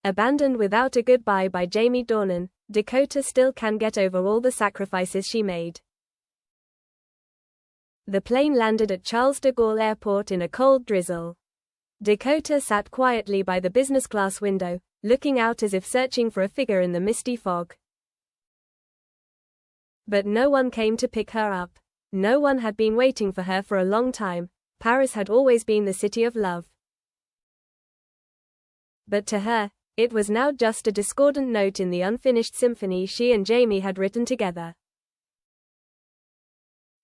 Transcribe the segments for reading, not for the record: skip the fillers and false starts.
Abandoned without a goodbye by Jamie Dornan, Dakota still can't get over all the sacrifices she made. The plane landed at Charles de Gaulle Airport in a cold drizzle. Dakota sat quietly by the business class window, looking out as if searching for a figure in the misty fog. But no one came to pick her up. No one had been waiting for her for a long time. Paris had always been the city of love. But to her, it was now just a discordant note in the unfinished symphony she and Jamie had written together.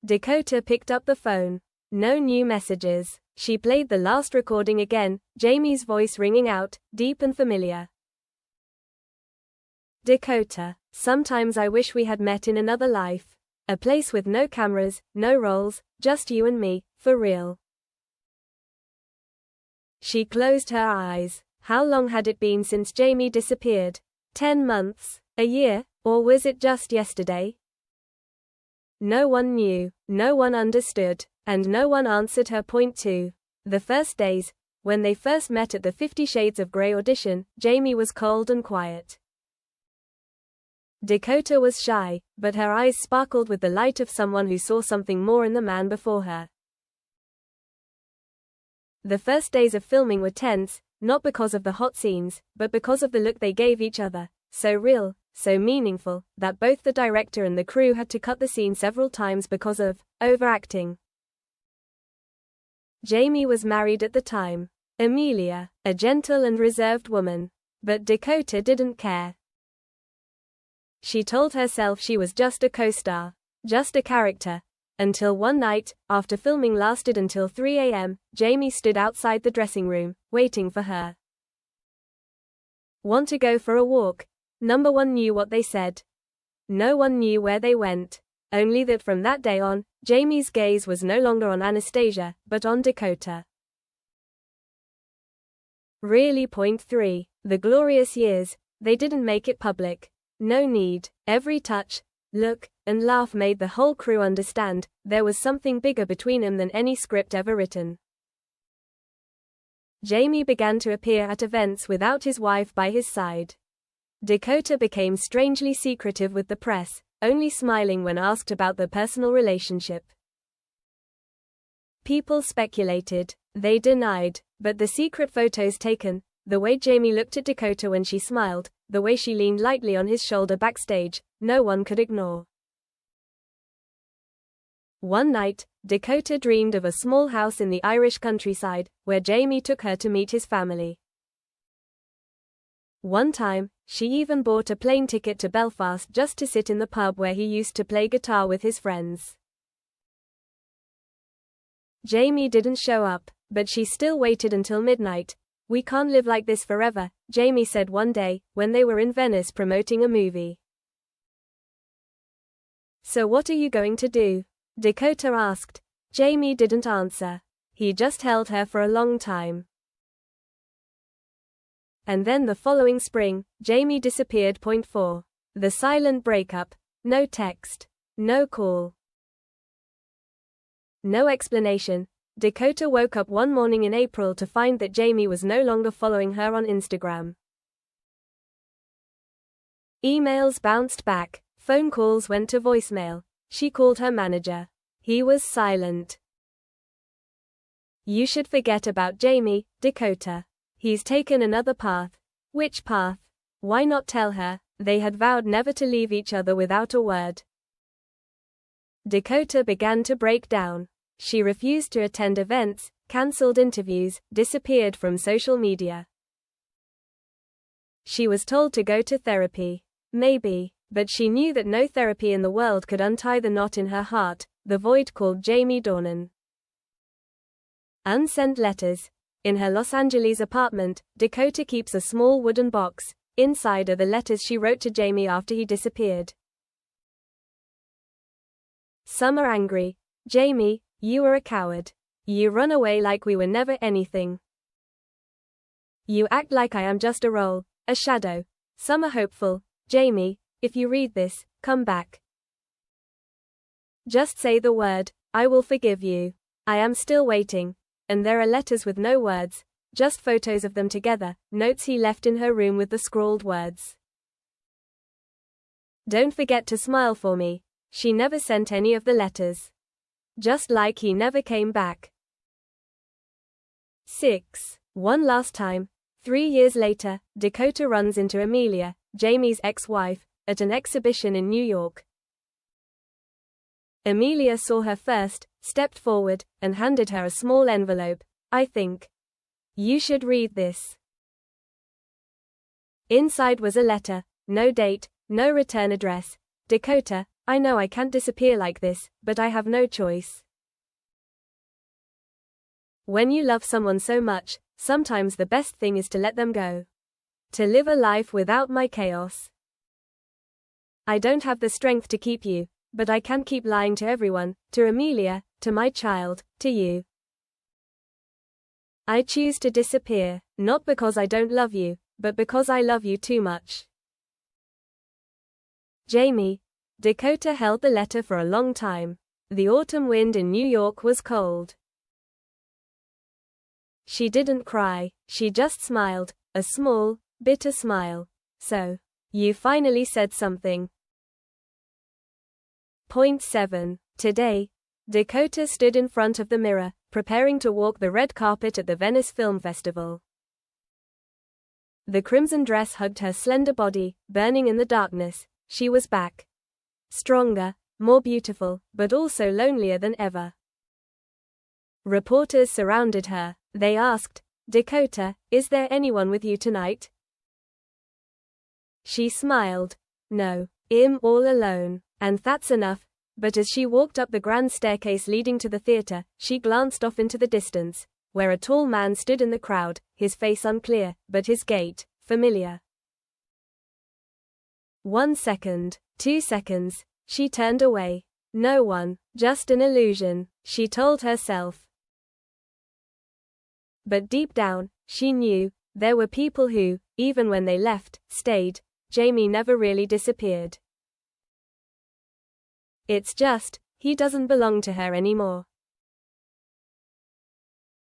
Dakota picked up the phone. No new messages. She played the last recording again, Jamie's voice ringing out, deep and familiar. Dakota, sometimes I wish we had met in another life. A place with no cameras, no roles, just you and me, for real. She closed her eyes. How long had it been since Jamie disappeared? 10 months? A year? Or was it just yesterday? No one knew, no one understood, and no one answered her. Point 2. The first days, when they first met at the 50 Shades of Grey audition, Jamie was cold and quiet. Dakota was shy, but her eyes sparkled with the light of someone who saw something more in the man before her. The first days of filming were tense, not because of the hot scenes, but because of the look they gave each other, so real, so meaningful, that both the director and the crew had to cut the scene several times because of overacting. Jamie was married at the time. Amelia, a gentle and reserved woman. But Dakota didn't care. She told herself she was just a co-star, just a character. Until one night, after filming lasted until 3 a.m., Jamie stood outside the dressing room, waiting for her. Want to go for a walk? Number one knew what they said. No one knew where they went. Only that from that day on, Jamie's gaze was no longer on Anastasia, but on Dakota. Really. Point 3. The glorious years, they didn't make it public. No need. Every touch, look, and laugh made the whole crew understand there was something bigger between them than any script ever written. Jamie began to appear at events without his wife by his side. Dakota became strangely secretive with the press, only smiling when asked about their personal relationship. People speculated, they denied, but the secret photos taken, the way Jamie looked at Dakota when she smiled, the way she leaned lightly on his shoulder backstage, no one could ignore. One night, Dakota dreamed of a small house in the Irish countryside, where Jamie took her to meet his family. One time, she even bought a plane ticket to Belfast just to sit in the pub where he used to play guitar with his friends. Jamie didn't show up, but she still waited until midnight. We can't live like this forever, Jamie said one day, when they were in Venice promoting a movie. So what are you going to do? Dakota asked. Jamie didn't answer. He just held her for a long time. And then the following spring, Jamie disappeared. Point 4. The silent breakup. No text. No call. No explanation. Dakota woke up one morning in April to find that Jamie was no longer following her on Instagram. Emails bounced back. Phone calls went to voicemail. She called her manager. He was silent. You should forget about Jamie, Dakota. He's taken another path. Which path? Why not tell her? They had vowed never to leave each other without a word. Dakota began to break down. She refused to attend events, cancelled interviews, disappeared from social media. She was told to go to therapy. Maybe, but she knew that no therapy in the world could untie the knot in her heart, the void called Jamie Dornan. Unsent letters. In her Los Angeles apartment, Dakota keeps a small wooden box. Inside are the letters she wrote to Jamie after he disappeared. Some are angry. Jamie, you were a coward. You run away like we were never anything. You act like I am just a role, a shadow. Some are hopeful. Jamie, if you read this, come back. Just say the word, I will forgive you. I am still waiting. And there are letters with no words. just photos of them together, notes he left in her room with the scrawled words. "Don't forget to smile for me." She never sent any of the letters. Just like he never came back. 6. One last time. 3 years later, Dakota runs into Amelia, Jamie's ex-wife, at an exhibition in New York. Amelia saw her first, stepped forward, and handed her a small envelope. "I think you should read this." Inside was a letter, no date, no return address. "Dakota, I know I can't disappear like this, but I have no choice. When you love someone so much, sometimes the best thing is to let them go. To live a life without my chaos. I don't have the strength to keep you, but I can keep lying to everyone, to Amelia, to my child, to you. I choose to disappear, not because I don't love you, but because I love you too much. Jamie." Dakota held the letter for a long time. The autumn wind in New York was cold. She didn't cry, she just smiled, a small, bitter smile. "So, you finally said something." Point 7. Today, Dakota stood in front of the mirror, preparing to walk the red carpet at the Venice Film Festival. The crimson dress hugged her slender body, burning in the darkness. She was back. Stronger, more beautiful, but also lonelier than ever. Reporters surrounded her. They asked, "Dakota, is there anyone with you tonight?" She smiled. "No, I'm all alone, and that's enough." But as she walked up the grand staircase leading to the theater, she glanced off into the distance, where a tall man stood in the crowd, his face unclear, but his gait familiar. 1 second, 2 seconds, she turned away. No one, just an illusion, she told herself. But deep down, she knew, there were people who, even when they left, stayed. Jamie never really disappeared. It's just, he doesn't belong to her anymore.